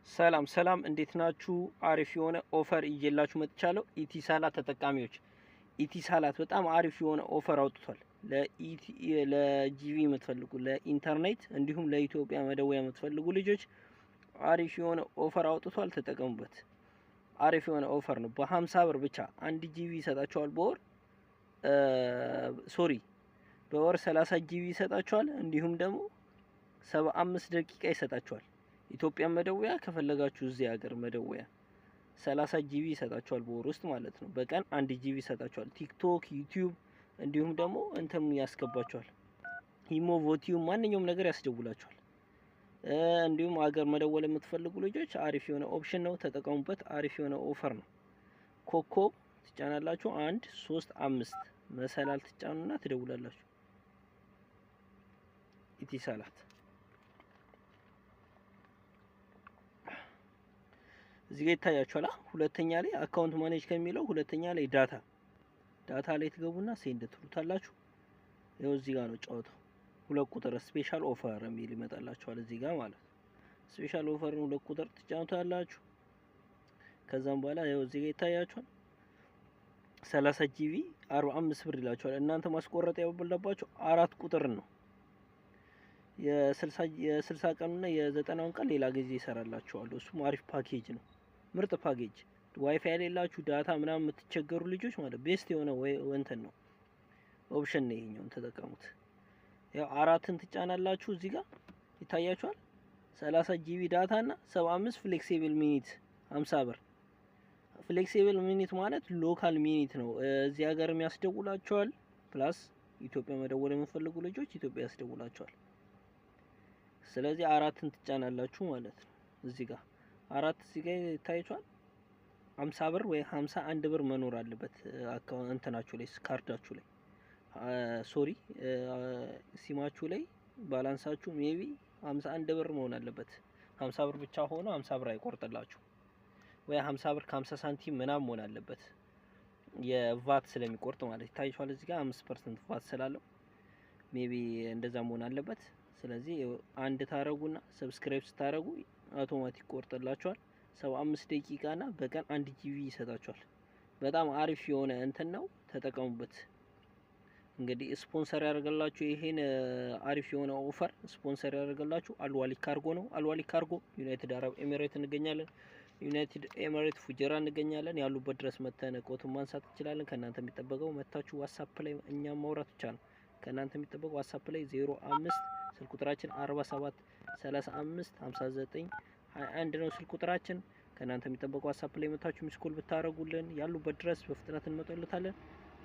ሰላም ሰላም እንዴት ናችሁ? አሪፍ የሆነ ኦፈር ይዤላችሁ መጥቻለሁ። ኢቲሳላት ተጠቃሚዎች ኢቲሳላት በጣም አሪፍ የሆነ ኦፈር አውጥቷል። ለጂቪ የምትፈልጉ ለኢንተርኔት እንዲሁም ለኢትዮጵያ መደወያ የምትፈልጉ ልጆች አሪፍ የሆነ ኦፈር አውጥቷል። ተጠቀሙበት። አሪፍ የሆነ ኦፈር ነው። በ50 ብር ብቻ 1 ጂቪ ይሰጣችኋል። በወር 30 ጂቪ ይሰጣችኋል። እንዲሁም ደግሞ 75 ደቂቃ ይሰጣችኋል። ኢትዮጵያ መደወያ ከፈለጋችሁ እዚህ ሀገር መደወያ 30 ጂቢ ይሰጣችኋል በወር ውስጥ ማለት ነው። በቀን 1 ጂቢ ይሰጣችኋል። ቲክቶክ፣ ዩቲዩብ እንዲሁም ደግሞ እንትም ያስገባችኋል። ኢሞ፣ ቮቲዩብ ማንኛውም ነገር ያስደውላችኋል። እንዲሁም ሀገር መደወል የምትፈልጉ ልጆች አሪፍ የሆነ ኦፕሽን ነው፣ ተጠቀሙበት። አሪፍ የሆነ ኦፈር ነው። ኮኮብ ትጫናላችሁ 135 መሰላል ትጫኑና ትደውላላችሁ። ኢቲሳላት እዚህ ጋር ይታያችኋል። ሁለተኛ ላይ አካውንት ማኔጅ ከሚለው ሁለተኛ ላይ ዳታ ላይ ትገቡና ሴንድ ትሉታላችሁ። ይኸው እዚህ ጋር ነው ጫወታው። 2 ቁጥር ስፔሻል ኦፈር የሚል ይመጣላችኋል እዚህ ጋር ማለት ነው። ስፔሻል ኦፈር ነው 2 ቁጥር ትጫኑታላችሁ። ከዛም በኋላ ይኸው እዚህ ጋር ይታያችኋል 30 ጂቢ 45 ብር ይላችኋል። እናንተ ማስቆረጥ ያለባችሁ 4 ቁጥር ነው። የ60 ቀኑና የ90ውን ቀን ሌላ ጊዜ ይሰራላችኋል። እሱም አሪፍ ፓኬጅ ነው። ምርጥ ፓኬጅ ዋይፋይ የሌላችሁ ዳታ ምናምን የምትቸገሩ ልጆች ማለት ቤስት የሆነ እንትን ነው ኦፕሽን ነው። ይሄኛውን ተጠቀሙት። ያው 4ን ትጫናላችሁ እዚህ ጋር ይታያችኋል 30 ጂቢ ዳታ እና 75 ፍሌክሲብል ሚኒት 50 ብር። ፍሌክሲብል ሚኒት ማለት ሎካል ሚኒት ነው። እዚህ ሀገር የሚያስደውላችኋል። ፕላስ ኢትዮጵያ መደወል የምትፈልጉ ልጆች ኢትዮጵያ ያስደውላችኋል። ስለዚህ 4ን ትጫናላችሁ ማለት ነው። እዚህ ጋር 4 እዚህ ጋር ይታያችኋል 50 ብር ወይ 51 ብር መኖር አለበት አካውንት እንትናችሁ ላይ ካርዳችሁ ላይ ሲማችሁ ላይ ባላንሳችሁ ሜቢ 51 ብር መሆን አለበት። 50 ብር ብቻ ሆኖ 50 ብር አይቆርጥላችሁ ወይ 50 ብር ከ50 ሳንቲም ምናምን መሆን አለበት የቫት ስለሚቆርጥ ማለት ይታያችኋል። እዚህ ጋር 5% ቫት ስላለው ሜቢ እንደዛ መሆን አለበት። ስለዚህ አንድ ታረጉና ሰብስክራይብ ስታረጉ አውቶማቲክ ቆርጥላችኋል። 75 ደቂቃና በቀን 1 ጂቢ ይሰጣችኋል። በጣም አሪፍ የሆነ እንትን ነው፣ ተጠቀሙበት። እንግዲህ ስፖንሰር ያደርገላችሁ ይሄን አሪፍ የሆነ ኦፈር ስፖንሰር ያደርገላችሁ አልዋሊክ ካርጎ ነው። አልዋሊክ ካርጎ ዩናይትድ አረብ ኤሚሬት እንገኛለን። ዩናይትድ ኤሚሬት ፉጀራ እንገኛለን። ያሉበት ድረስ መተን ቆቱን ማንሳት እንችላለን። ከእናንተ የሚጠበቀው መታችሁ ዋትስአፕ ላይ እኛም ማውራት ብቻ ነው። ከእናንተ የሚጠበቀው ዋትስአፕ ላይ 05 ስልክ ቁጥራችን 47 35 59 21 ነው ስልክ ቁጥራችን። ከእናንተ የሚጠበቀው ዋትስአፕ ላይ መታችሁ ሚስኮል ብታረጉልን ያሉበት ድረስ በፍጥነት እንመጣለታለን።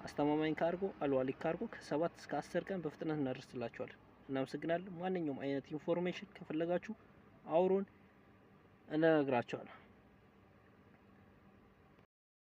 አስተማማኝ ካርጎ አልዋሊክ ካርጎ ከ7 እስከ 10 ቀን በፍጥነት እናደርስላችኋለን። እናመሰግናለን። ማንኛውም አይነት ኢንፎርሜሽን ከፈለጋችሁ አውሩን፣ እንነግራችኋለን።